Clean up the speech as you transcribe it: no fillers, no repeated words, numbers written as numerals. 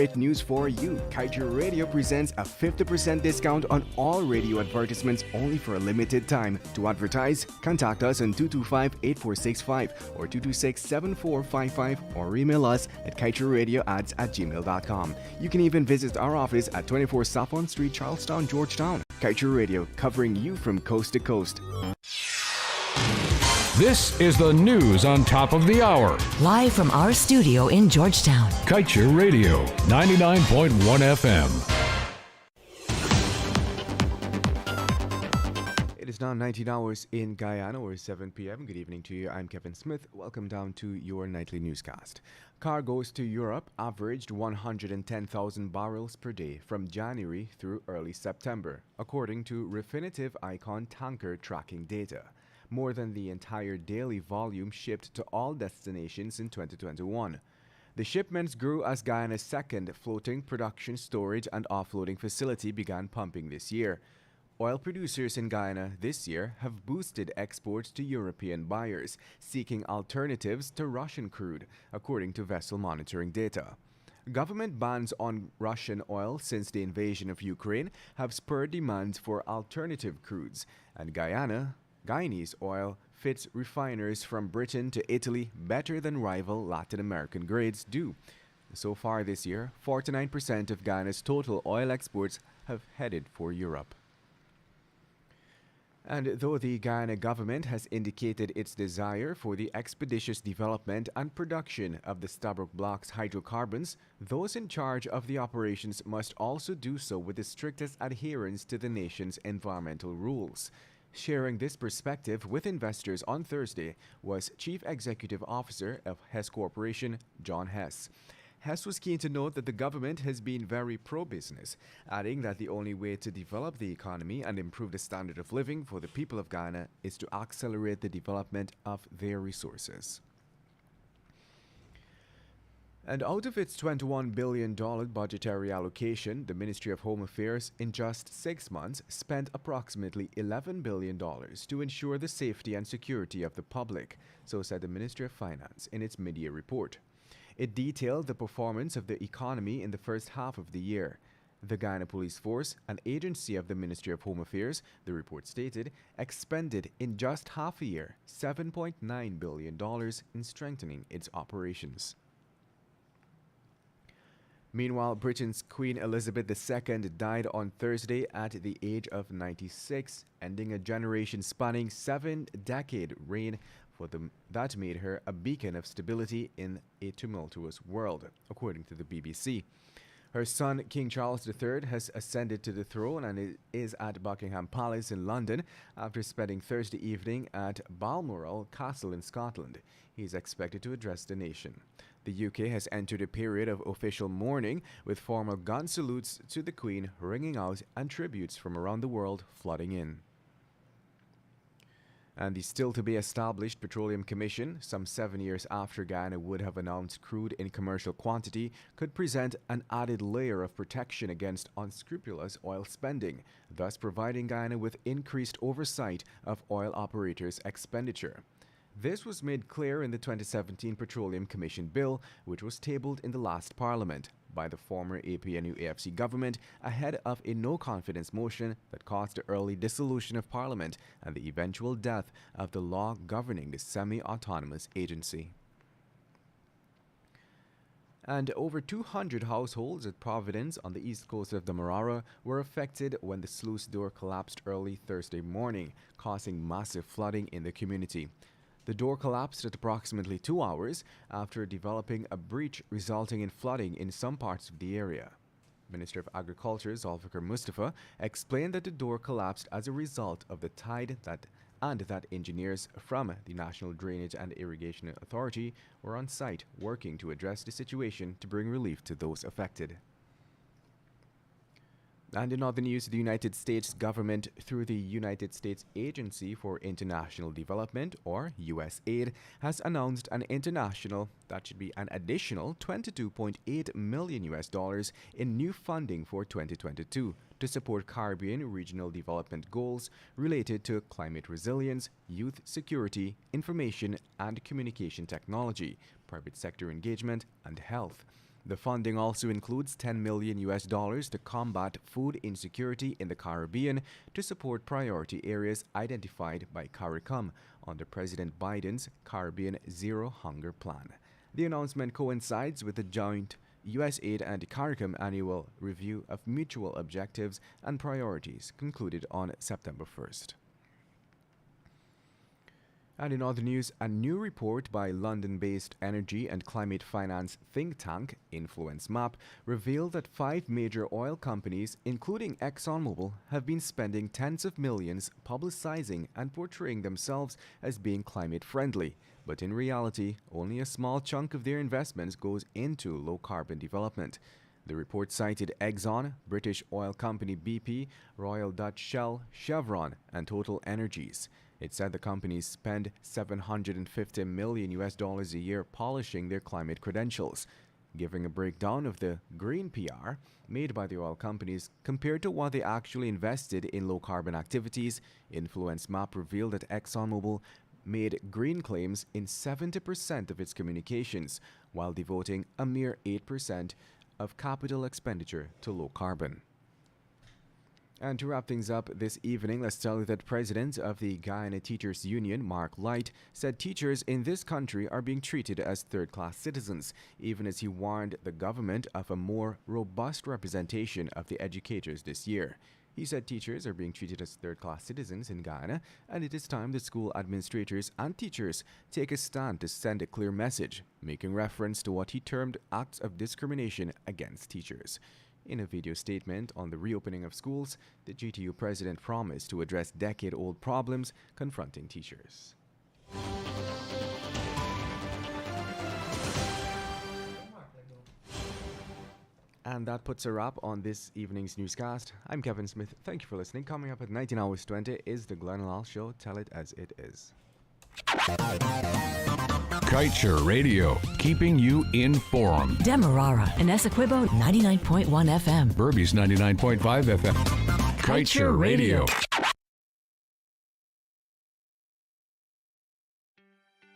great news for you. Kaieteur Radio presents a 50% discount on all radio advertisements only for a limited time. To advertise, contact us on 225-8465 or 226-7455 or email us at kaieteurradioads@gmail.com. You can even visit our office at 24 Saffron Street, Charlestown, Georgetown. Kaieteur Radio, covering you from coast to coast. This is the news on top of the hour. Live from our studio in Georgetown. Kaieteur Radio, 99.1 FM. It is now 19 hours in Guyana, or 7 p.m. Good evening to you. I'm Kevin Smith. Welcome down to your nightly newscast. Cargoes to Europe averaged 110,000 barrels per day from January through early September, according to Refinitiv Icon tanker tracking data. More than the entire daily volume shipped to all destinations in 2021. The shipments grew as Guyana's second floating production, storage, and offloading facility began pumping this year. Oil producers in Guyana this year have boosted exports to European buyers, seeking alternatives to Russian crude, according to vessel monitoring data. Government bans on Russian oil since the invasion of Ukraine have spurred demands for alternative crudes, and Guyanese oil fits refiners from Britain to Italy better than rival Latin American grades do. So far this year, 49% of Guyana's total oil exports have headed for Europe. And though the Guyana government has indicated its desire for the expeditious development and production of the Stabroek Block's hydrocarbons, those in charge of the operations must also do so with the strictest adherence to the nation's environmental rules. Sharing this perspective with investors on Thursday was Chief Executive Officer of Hess Corporation, John Hess. Hess was keen to note that the government has been very pro-business, adding that the only way to develop the economy and improve the standard of living for the people of Guyana is to accelerate the development of their resources. And out of its $21 billion budgetary allocation, the Ministry of Home Affairs in just 6 months spent approximately $11 billion to ensure the safety and security of the public, so said the Ministry of Finance in its mid-year report. It detailed the performance of the economy in the first half of the year. The Guyana Police Force, an agency of the Ministry of Home Affairs, the report stated, expended in just half a year $7.9 billion in strengthening its operations. Meanwhile, Britain's Queen Elizabeth II died on Thursday at the age of 96, ending a generation-spanning 7-decade reign that made her a beacon of stability in a tumultuous world, according to the BBC. Her son, King Charles III, has ascended to the throne and is at Buckingham Palace in London after spending Thursday evening at Balmoral Castle in Scotland. He is expected to address the nation. The UK has entered a period of official mourning, with formal gun salutes to the Queen ringing out and tributes from around the world flooding in. And the still-to-be-established Petroleum Commission, some 7 years after Guyana would have announced crude in commercial quantity, could present an added layer of protection against unscrupulous oil spending, thus providing Guyana with increased oversight of oil operators' expenditure. This was made clear in the 2017 Petroleum Commission bill, which was tabled in the last parliament by the former APNU-AFC government ahead of a no-confidence motion that caused the early dissolution of parliament and the eventual death of the law governing the semi-autonomous agency. And over 200 households at Providence on the east coast of the Marara were affected when the sluice door collapsed early Thursday morning, causing massive flooding in the community. The door collapsed at approximately 2 hours after developing a breach, resulting in flooding in some parts of the area. Minister of Agriculture Zulfikar Mustafa explained that the door collapsed as a result of the tide that engineers from the National Drainage and Irrigation Authority were on site working to address the situation to bring relief to those affected. And in other news, the United States government, through the United States Agency for International Development, or USAID, has announced an additional $22.8 million in new funding for 2022 to support Caribbean regional development goals related to climate resilience, youth security, information and communication technology, private sector engagement, and health. The funding also includes $10 million to combat food insecurity in the Caribbean to support priority areas identified by CARICOM under President Biden's Caribbean Zero Hunger Plan. The announcement coincides with the joint USAID and CARICOM annual review of mutual objectives and priorities concluded on September 1st. And in other news, a new report by London-based energy and climate finance think tank Influence Map revealed that 5 major oil companies, including ExxonMobil, have been spending tens of millions publicizing and portraying themselves as being climate-friendly. But in reality, only a small chunk of their investments goes into low-carbon development. The report cited Exxon, British oil company BP, Royal Dutch Shell, Chevron, and Total Energies. It said the companies spend $750 million a year polishing their climate credentials, giving a breakdown of the green PR made by the oil companies compared to what they actually invested in low-carbon activities. Influence Map revealed that ExxonMobil made green claims in 70% of its communications, while devoting a mere 8% of capital expenditure to low carbon. And to wrap things up this evening, let's tell you that President of the Guyana Teachers Union, Mark Light, said teachers in this country are being treated as third-class citizens, even as he warned the government of a more robust representation of the educators this year. He said teachers are being treated as third-class citizens in Guyana, and it is time that school administrators and teachers take a stand to send a clear message, making reference to what he termed acts of discrimination against teachers. In a video statement on the reopening of schools, the GTU president promised to address decade-old problems confronting teachers. And that puts a wrap on this evening's newscast. I'm Kevin Smith. Thank you for listening. Coming up at 19 hours 20 is the Glenn Lal Show. Tell it as it is. Kaieteur Radio, keeping you informed. Demerara and Essequibo 99.1 FM. Berbice 99.5 FM. Kaieteur Radio.